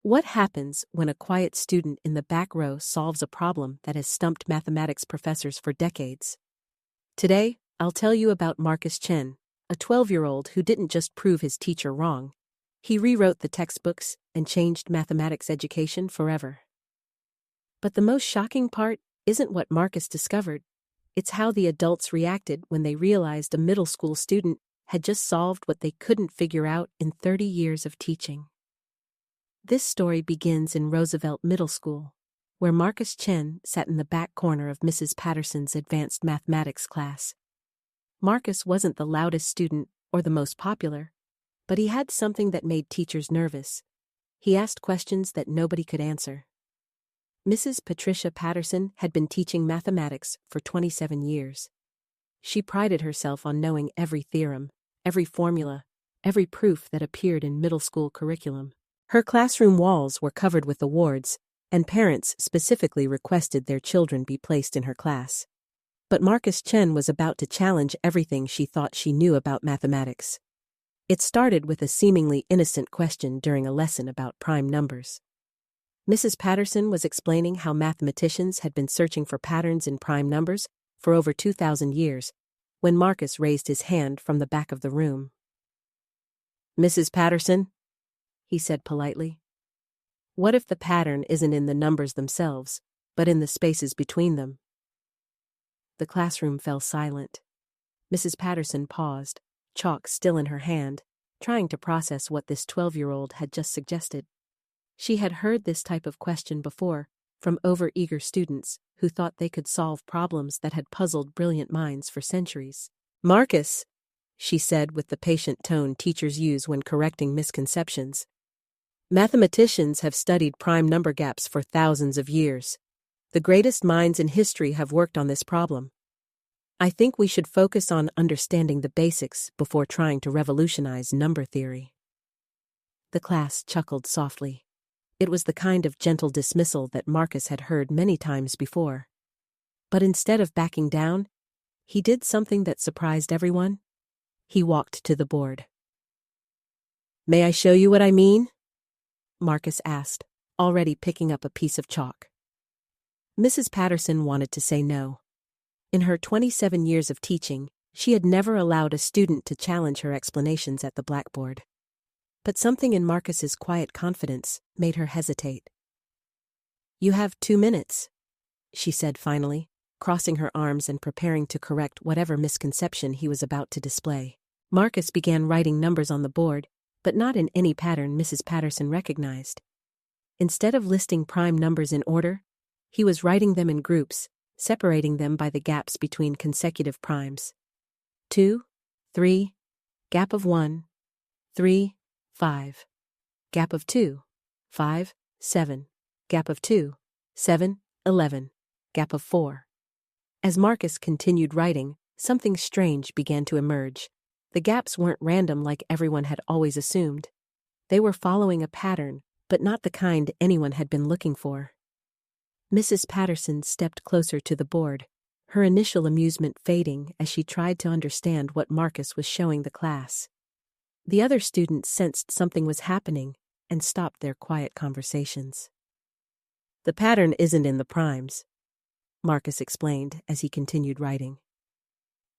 What happens when a quiet student in the back row solves a problem that has stumped mathematics professors for decades? Today, I'll tell you about Marcus Chen, a 12-year-old who didn't just prove his teacher wrong. He rewrote the textbooks and changed mathematics education forever. But the most shocking part isn't what Marcus discovered. It's how the adults reacted when they realized a middle school student had just solved what they couldn't figure out in 30 years of teaching. This story begins in Roosevelt Middle School, where Marcus Chen sat in the back corner of Mrs. Patterson's advanced mathematics class. Marcus wasn't the loudest student or the most popular, but he had something that made teachers nervous. He asked questions that nobody could answer. Mrs. Patricia Patterson had been teaching mathematics for 27 years. She prided herself on knowing every theorem, every formula, every proof that appeared in middle school curriculum. Her classroom walls were covered with awards, and parents specifically requested their children be placed in her class. But Marcus Chen was about to challenge everything she thought she knew about mathematics. It started with a seemingly innocent question during a lesson about prime numbers. Mrs. Patterson was explaining how mathematicians had been searching for patterns in prime numbers for over 2,000 years, when Marcus raised his hand from the back of the room. "Mrs. Patterson," he said politely, "what if the pattern isn't in the numbers themselves, but in the spaces between them?" The classroom fell silent. Mrs. Patterson paused, chalk still in her hand, trying to process what this 12-year-old had just suggested. She had heard this type of question before from overeager students who thought they could solve problems that had puzzled brilliant minds for centuries. "Marcus," she said with the patient tone teachers use when correcting misconceptions, "mathematicians have studied prime number gaps for thousands of years. The greatest minds in history have worked on this problem. I think we should focus on understanding the basics before trying to revolutionize number theory." The class chuckled softly. It was the kind of gentle dismissal that Marcus had heard many times before. But instead of backing down, he did something that surprised everyone. He walked to the board. "May I show you what I mean?" Marcus asked, already picking up a piece of chalk. Mrs. Patterson wanted to say no. In her 27 years of teaching, she had never allowed a student to challenge her explanations at the blackboard. But something in Marcus's quiet confidence made her hesitate. "You have 2 minutes," she said finally, crossing her arms and preparing to correct whatever misconception he was about to display. Marcus began writing numbers on the board, but not in any pattern Mrs. Patterson recognized. Instead of listing prime numbers in order, he was writing them in groups, separating them by the gaps between consecutive primes. 2, 3, gap of 1, 3, 5, gap of 2, 5, 7, gap of 2, 7, 11, gap of 4. As Marcus continued writing, something strange began to emerge. The gaps weren't random like everyone had always assumed. They were following a pattern, but not the kind anyone had been looking for. Mrs. Patterson stepped closer to the board, her initial amusement fading as she tried to understand what Marcus was showing the class. The other students sensed something was happening and stopped their quiet conversations. "The pattern isn't in the primes," Marcus explained as he continued writing.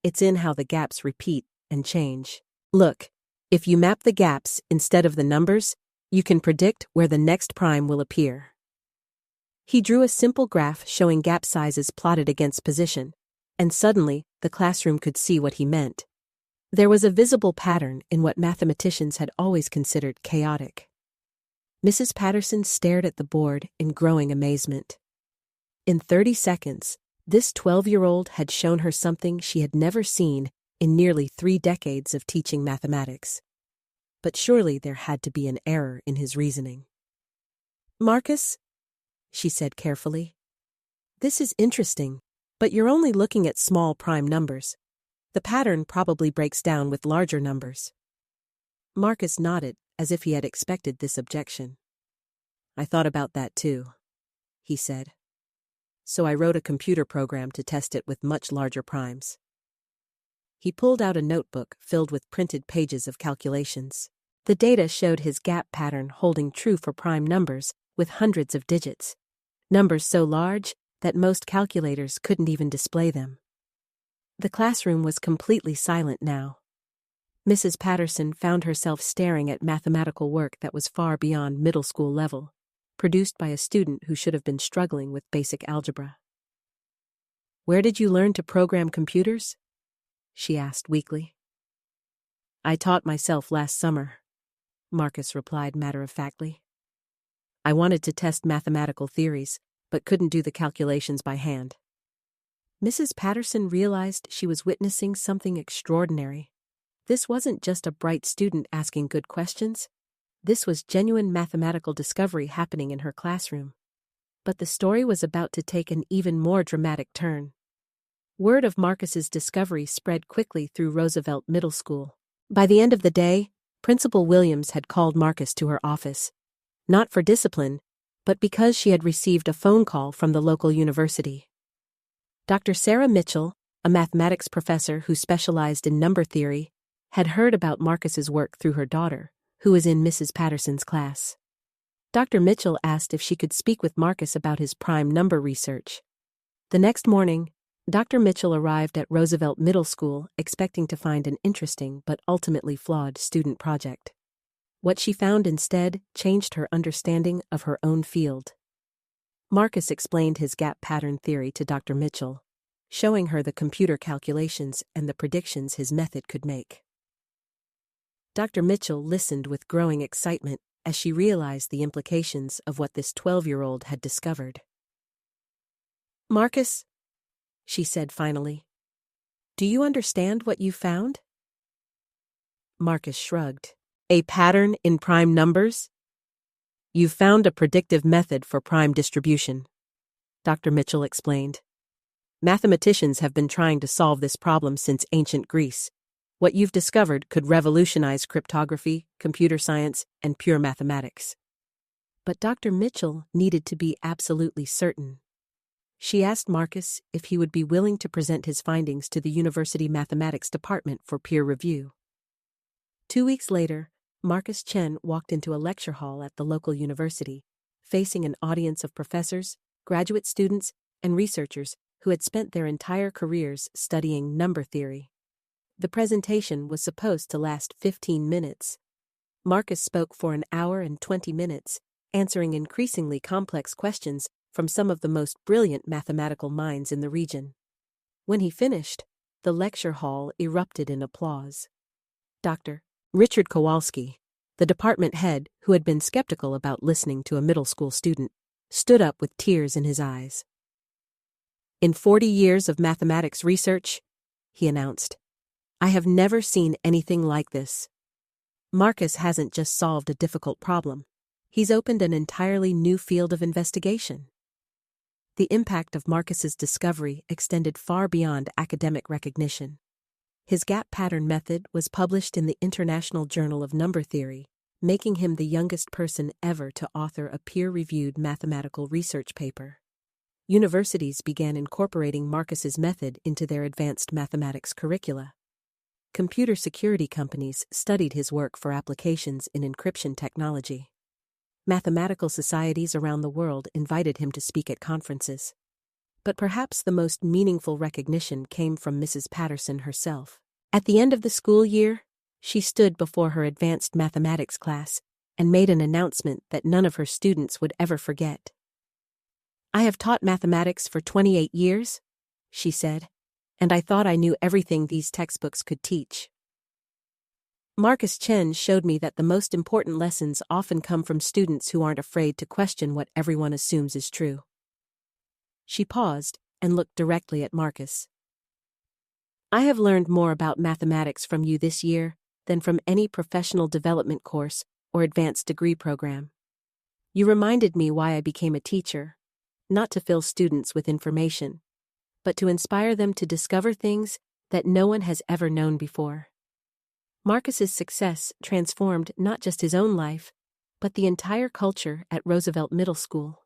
"It's in how the gaps repeat and change. Look, if you map the gaps instead of the numbers, you can predict where the next prime will appear." He drew a simple graph showing gap sizes plotted against position, and suddenly the classroom could see what he meant. There was a visible pattern in what mathematicians had always considered chaotic. Mrs. Patterson stared at the board in growing amazement. In 30 seconds, this 12-year-old had shown her something she had never seen in nearly 3 decades of teaching mathematics. But surely there had to be an error in his reasoning. "Marcus," she said carefully, "this is interesting, but you're only looking at small prime numbers. The pattern probably breaks down with larger numbers." Marcus nodded as if he had expected this objection. "I thought about that too," he said. "So I wrote a computer program to test it with much larger primes." He pulled out a notebook filled with printed pages of calculations. The data showed his gap pattern holding true for prime numbers, with hundreds of digits. Numbers so large that most calculators couldn't even display them. The classroom was completely silent now. Mrs. Patterson found herself staring at mathematical work that was far beyond middle school level, produced by a student who should have been struggling with basic algebra. "Where did you learn to program computers?" she asked weakly. "I taught myself last summer," Marcus replied matter-of-factly. "I wanted to test mathematical theories, but couldn't do the calculations by hand." Mrs. Patterson realized she was witnessing something extraordinary. This wasn't just a bright student asking good questions. This was genuine mathematical discovery happening in her classroom. But the story was about to take an even more dramatic turn. Word of Marcus's discovery spread quickly through Roosevelt Middle School. By the end of the day, Principal Williams had called Marcus to her office, not for discipline, but because she had received a phone call from the local university. Dr. Sarah Mitchell, a mathematics professor who specialized in number theory, had heard about Marcus's work through her daughter, who was in Mrs. Patterson's class. Dr. Mitchell asked if she could speak with Marcus about his prime number research. The next morning, Dr. Mitchell arrived at Roosevelt Middle School expecting to find an interesting but ultimately flawed student project. What she found instead changed her understanding of her own field. Marcus explained his gap pattern theory to Dr. Mitchell, showing her the computer calculations and the predictions his method could make. Dr. Mitchell listened with growing excitement as she realized the implications of what this 12-year-old had discovered. "Marcus," she said finally, "do you understand what you found?" Marcus shrugged. "A pattern in prime numbers? You've found a predictive method for prime distribution," Dr. Mitchell explained. "Mathematicians have been trying to solve this problem since ancient Greece. What you've discovered could revolutionize cryptography, computer science, and pure mathematics." But Dr. Mitchell needed to be absolutely certain. She asked Marcus if he would be willing to present his findings to the university mathematics department for peer review. 2 weeks later, Marcus Chen walked into a lecture hall at the local university, facing an audience of professors, graduate students, and researchers who had spent their entire careers studying number theory. The presentation was supposed to last 15 minutes. Marcus spoke for an hour and 20 minutes, answering increasingly complex questions from some of the most brilliant mathematical minds in the region. When he finished, the lecture hall erupted in applause. Dr. Richard Kowalski, the department head who had been skeptical about listening to a middle school student, stood up with tears in his eyes. "In 40 years of mathematics research," he announced, "I have never seen anything like this. Marcus hasn't just solved a difficult problem. He's opened an entirely new field of investigation." The impact of Marcus's discovery extended far beyond academic recognition. His gap pattern method was published in the International Journal of Number Theory, making him the youngest person ever to author a peer-reviewed mathematical research paper. Universities began incorporating Marcus's method into their advanced mathematics curricula. Computer security companies studied his work for applications in encryption technology. Mathematical societies around the world invited him to speak at conferences. But perhaps the most meaningful recognition came from Mrs. Patterson herself. At the end of the school year, she stood before her advanced mathematics class and made an announcement that none of her students would ever forget. "I have taught mathematics for 28 years, she said, "and I thought I knew everything these textbooks could teach. Marcus Chen showed me that the most important lessons often come from students who aren't afraid to question what everyone assumes is true." She paused and looked directly at Marcus. "I have learned more about mathematics from you this year than from any professional development course or advanced degree program. You reminded me why I became a teacher, not to fill students with information, but to inspire them to discover things that no one has ever known before." Marcus's success transformed not just his own life, but the entire culture at Roosevelt Middle School.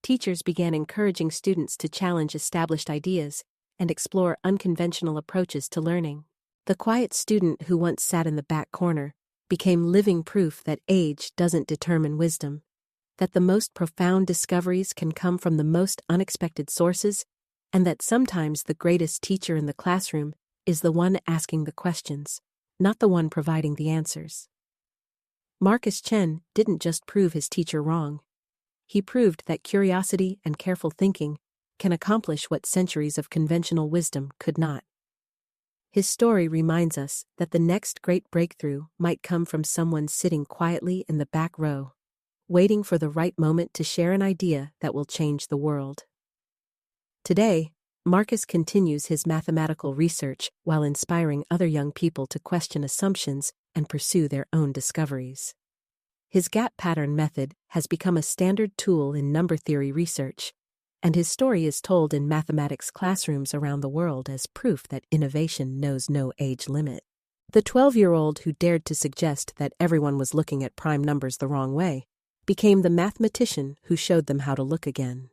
Teachers began encouraging students to challenge established ideas and explore unconventional approaches to learning. The quiet student who once sat in the back corner became living proof that age doesn't determine wisdom, that the most profound discoveries can come from the most unexpected sources, and that sometimes the greatest teacher in the classroom is the one asking the questions, not the one providing the answers. Marcus Chen didn't just prove his teacher wrong. He proved that curiosity and careful thinking can accomplish what centuries of conventional wisdom could not. His story reminds us that the next great breakthrough might come from someone sitting quietly in the back row, waiting for the right moment to share an idea that will change the world. Today, Marcus continues his mathematical research while inspiring other young people to question assumptions and pursue their own discoveries. His gap pattern method has become a standard tool in number theory research, and his story is told in mathematics classrooms around the world as proof that innovation knows no age limit. The 12-year-old who dared to suggest that everyone was looking at prime numbers the wrong way became the mathematician who showed them how to look again.